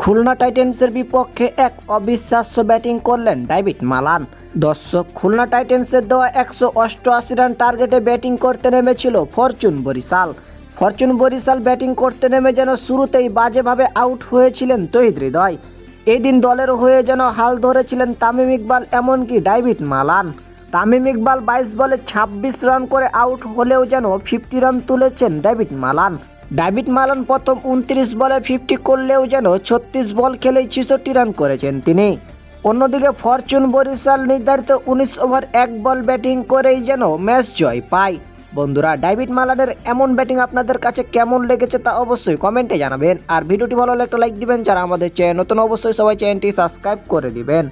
খুলনা টাইটেন্সের বিপক্ষে এক অবিশ্বাস্য ব্যাটিং করলেন ডেভিড মালান। দর্শক, খুলনা টাইটেন্সের দেওয়া 188 রান টার্গেটে ব্যাটিং করতে নেমেছিল ফরচুন বরিশাল ব্যাটিং করতে নেমে যেন শুরুতেই বাজেভাবে আউট হয়েছিলেন তৌহিদ হৃদয়। এই দিন দলের হয়ে যেন হাল ধরেছিলেন তামিম ইকবাল, এমনকি ডেভিড মালান। তামিম ইকবাল 22 বলে 26 রান করে আউট হলেও যেন 50 রান তুলেছেন ডেভিড মালান প্রথম 29 বলে 50 করলেও যেন 36 বল খেলেই 66 রান করেছেন তিনি। অন্যদিকে ফরচুন বরিশাল নির্ধারিত 19 ওভার 1 বল ব্যাটিং করেই যেন ম্যাচ জয় পায়। বন্ধুরা, ডেভিড মালানের এমন ব্যাটিং আপনাদের কাছে কেমন লেগেছে তা অবশ্যই কমেন্টে জানাবেন। আর ভিডিওটি ভালো লাগলে একটা লাইক দিবেন, যারা আমাদের চ্যানেল নতুন অবশ্যই সবাই চ্যানেলটি সাবস্ক্রাইব করে দিবেন।